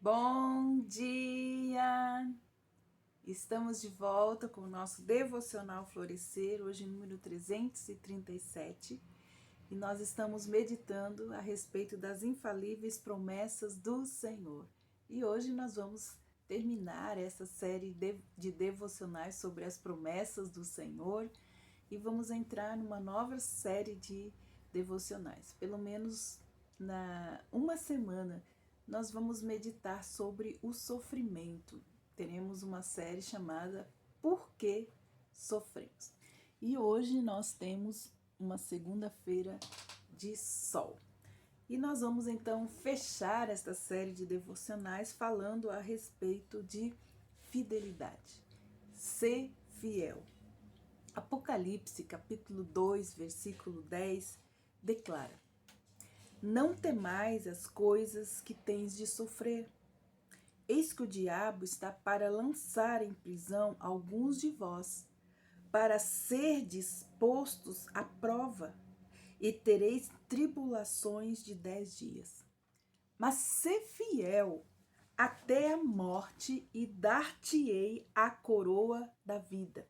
Bom dia! Estamos de volta com o nosso Devocional Florescer, hoje número 337, e nós estamos meditando a respeito das infalíveis promessas do Senhor. E hoje nós vamos terminar essa série de devocionais sobre as promessas do Senhor e vamos entrar numa nova série de devocionais. Pelo menos uma semana nós vamos meditar sobre o sofrimento. Teremos uma série chamada Por que Sofremos? E hoje nós temos uma segunda-feira de sol. E nós vamos então fechar esta série de devocionais falando a respeito de fidelidade. Ser fiel. Apocalipse, capítulo 2, versículo 10, declara: Não temais as coisas que tens de sofrer. Eis que o diabo está para lançar em prisão alguns de vós, para serdes postos à prova, e tereis tribulações de 10 dias. Mas sê fiel até a morte, e dar-te-ei a coroa da vida.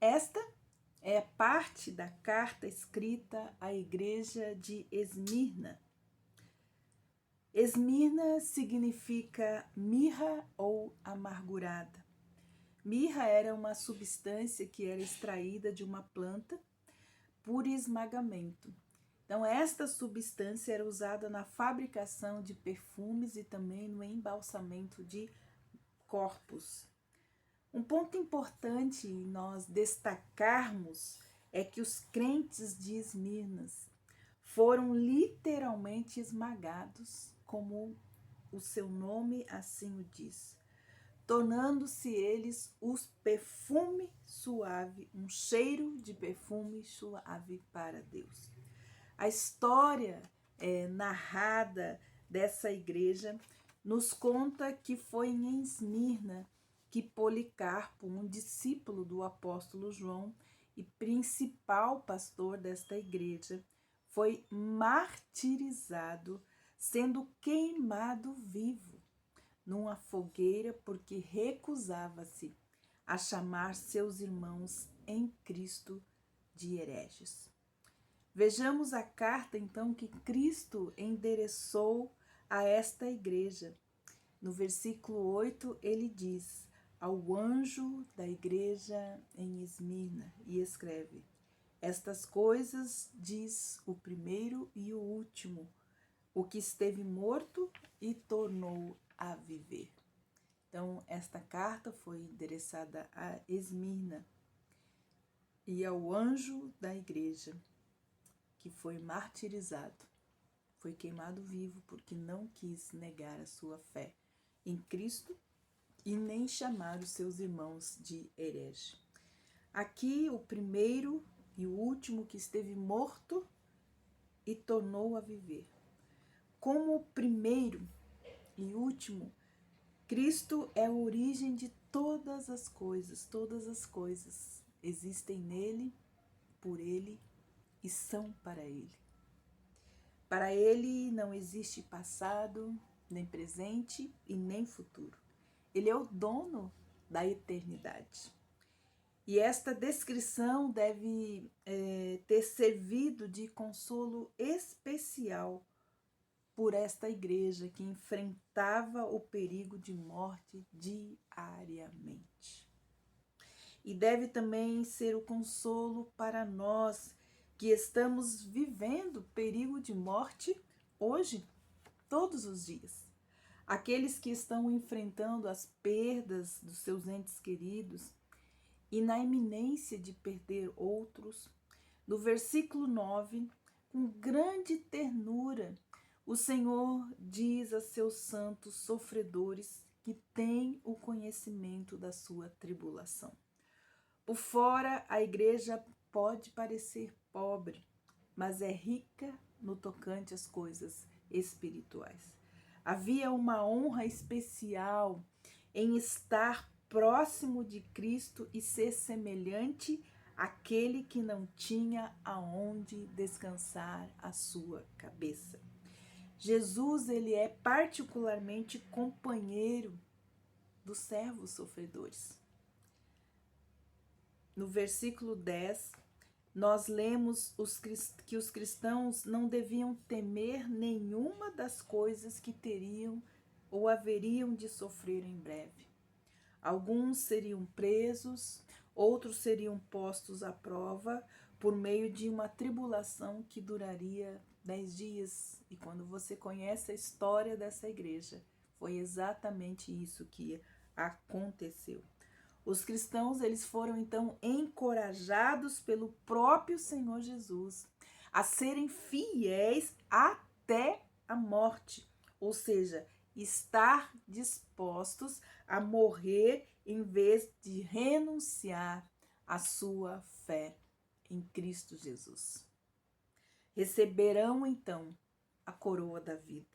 Esta é parte da carta escrita à igreja de Esmirna. Esmirna significa mirra ou amargurada. Mirra era uma substância que era extraída de uma planta por esmagamento. Então, esta substância era usada na fabricação de perfumes e também no embalsamento de corpos. Um ponto importante nós destacarmos é que os crentes de Esmirnas foram literalmente esmagados, como o seu nome assim o diz, tornando-se eles os perfume suave, um cheiro de perfume suave para Deus. A história narrada dessa igreja nos conta que foi em Esmirna que Policarpo, um discípulo do apóstolo João e principal pastor desta igreja, foi martirizado, sendo queimado vivo numa fogueira porque recusava-se a chamar seus irmãos em Cristo de hereges. Vejamos a carta então que Cristo endereçou a esta igreja. No versículo 8 ele diz: ao anjo da igreja em Esmirna, e escreve: estas coisas diz o primeiro e o último, o que esteve morto e tornou a viver. Então, esta carta foi endereçada a Esmirna e ao anjo da igreja, que foi martirizado, foi queimado vivo porque não quis negar a sua fé em Cristo e nem chamar os seus irmãos de herege. Aqui o primeiro e o último que esteve morto e tornou a viver. Como o primeiro e último, Cristo é a origem de todas as coisas existem nele, por ele e são para ele. Para ele não existe passado, nem presente e nem futuro. Ele é o dono da eternidade. E esta descrição deve ter servido de consolo especial por esta igreja que enfrentava o perigo de morte diariamente. E deve também ser o consolo para nós que estamos vivendo perigo de morte hoje, todos os dias. Aqueles que estão enfrentando as perdas dos seus entes queridos e na iminência de perder outros. No versículo 9, com grande ternura, o Senhor diz a seus santos sofredores que têm o conhecimento da sua tribulação. Por fora, a igreja pode parecer pobre, mas é rica no tocante às coisas espirituais. Havia uma honra especial em estar próximo de Cristo e ser semelhante àquele que não tinha aonde descansar a sua cabeça. Jesus, ele é particularmente companheiro dos servos sofredores. No versículo 10, nós lemos que os cristãos não deviam temer nenhuma das coisas que teriam ou haveriam de sofrer em breve. Alguns seriam presos, outros seriam postos à prova por meio de uma tribulação que duraria 10 dias. E quando você conhece a história dessa igreja, foi exatamente isso que aconteceu. Os cristãos, eles foram então encorajados pelo próprio Senhor Jesus a serem fiéis até a morte, ou seja, estar dispostos a morrer em vez de renunciar à sua fé em Cristo Jesus. Receberão então a coroa da vida,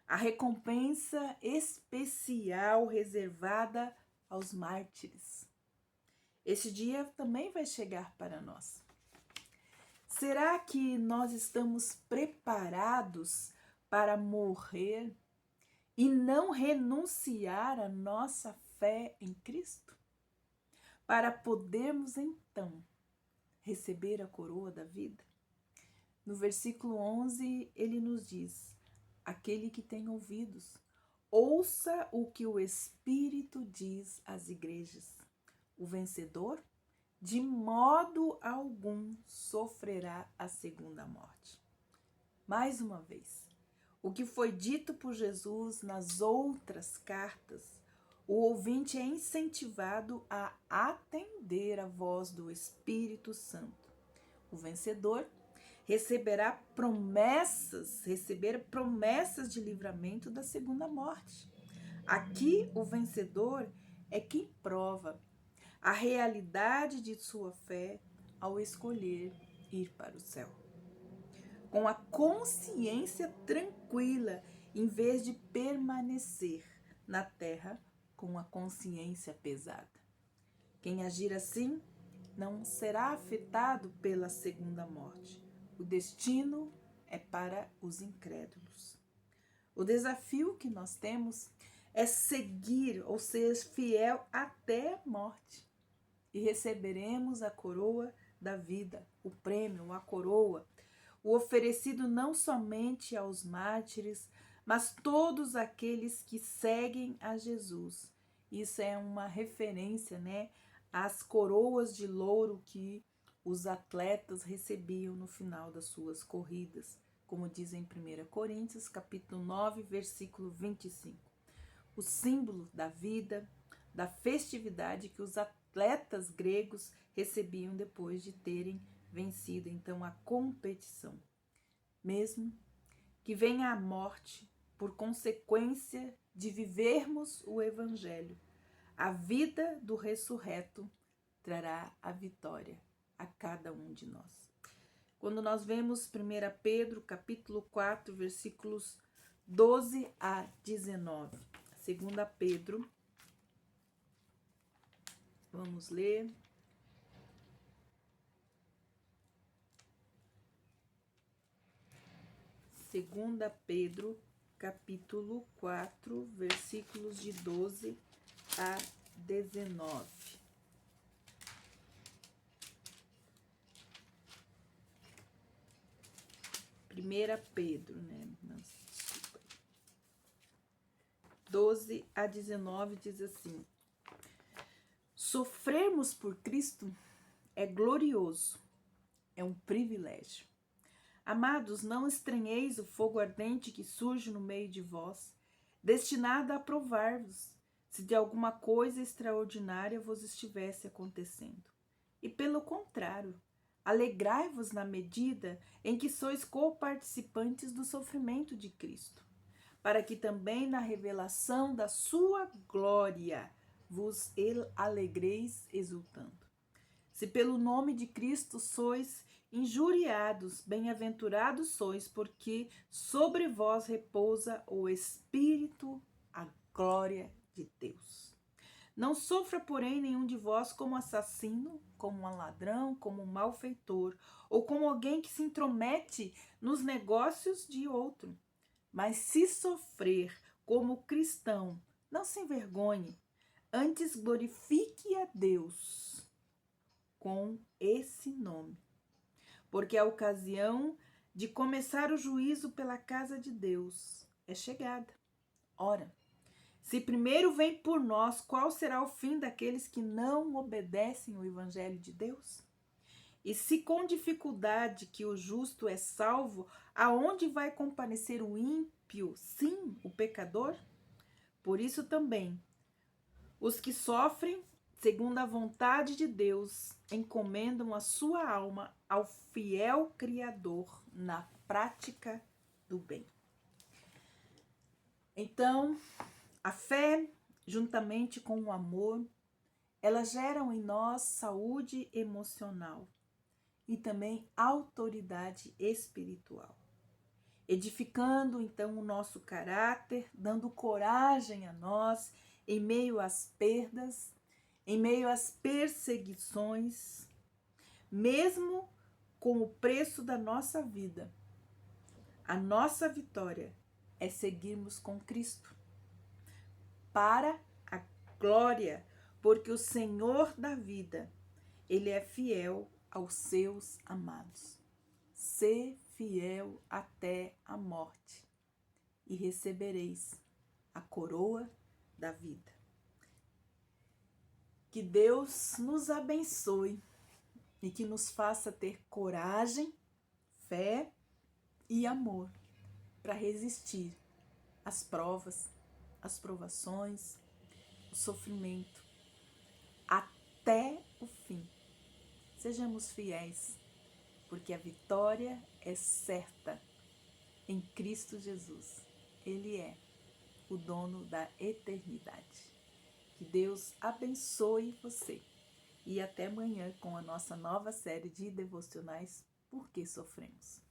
a recompensa especial reservada aos mártires. Esse dia também vai chegar para nós. Será que nós estamos preparados para morrer e não renunciar à nossa fé em Cristo? Para podermos então receber a coroa da vida? No versículo 11, ele nos diz: aquele que tem ouvidos, ouça o que o Espírito diz às igrejas. O vencedor, de modo algum, sofrerá a segunda morte. Mais uma vez, o que foi dito por Jesus nas outras cartas, o ouvinte é incentivado a atender a voz do Espírito Santo. O vencedor receber promessas de livramento da segunda morte. Aqui, o vencedor é quem prova a realidade de sua fé ao escolher ir para o céu, com a consciência tranquila, em vez de permanecer na terra com a consciência pesada. Quem agir assim não será afetado pela segunda morte. O destino é para os incrédulos. O desafio que nós temos é seguir ou ser fiel até a morte. E receberemos a coroa da vida, o prêmio, a coroa, o oferecido não somente aos mártires, mas todos aqueles que seguem a Jesus. Isso é uma referência, né, às coroas de louro que os atletas recebiam no final das suas corridas, como diz em 1 Coríntios, capítulo 9, versículo 25. O símbolo da vida, da festividade que os atletas gregos recebiam depois de terem vencido então a competição. Mesmo que venha a morte por consequência de vivermos o evangelho, a vida do ressurreto trará a vitória a cada um de nós. Quando nós vemos 1 Pedro, capítulo 4, versículos 12 a 19. 2 Pedro, vamos ler. Segunda Pedro, capítulo 4, versículos de 12 a 19. Primeira Pedro, né? Desculpa. 12 a 19 diz assim: sofrermos por Cristo é glorioso, é um privilégio. Amados, não estranheis o fogo ardente que surge no meio de vós, destinado a provar-vos, se de alguma coisa extraordinária vos estivesse acontecendo. E pelo contrário, alegrai-vos na medida em que sois coparticipantes do sofrimento de Cristo, para que também na revelação da sua glória vos alegreis exultando. Se pelo nome de Cristo sois injuriados, bem-aventurados sois, porque sobre vós repousa o Espírito, a glória de Deus. Não sofra, porém, nenhum de vós como assassino, como um ladrão, como um malfeitor, ou como alguém que se intromete nos negócios de outro. Mas se sofrer como cristão, não se envergonhe, antes glorifique a Deus com esse nome. Porque a ocasião de começar o juízo pela casa de Deus é chegada. Ora, se primeiro vem por nós, qual será o fim daqueles que não obedecem ao Evangelho de Deus? E se com dificuldade que o justo é salvo, aonde vai comparecer o ímpio, sim, o pecador? Por isso também, os que sofrem segundo a vontade de Deus encomendam a sua alma ao fiel Criador na prática do bem. Então, a fé, juntamente com o amor, elas geram em nós saúde emocional e também autoridade espiritual, edificando então o nosso caráter, dando coragem a nós em meio às perdas, em meio às perseguições, mesmo com o preço da nossa vida. A nossa vitória é seguirmos com Cristo para a glória, porque o Senhor da vida, Ele é fiel aos seus amados. Sê fiel até a morte e recebereis a coroa da vida. Que Deus nos abençoe e que nos faça ter coragem, fé e amor para resistir às provas, às provações, o sofrimento, até o fim. Sejamos fiéis, porque a vitória é certa em Cristo Jesus. Ele é o dono da eternidade. Que Deus abençoe você. E até amanhã com a nossa nova série de devocionais Por que Sofremos?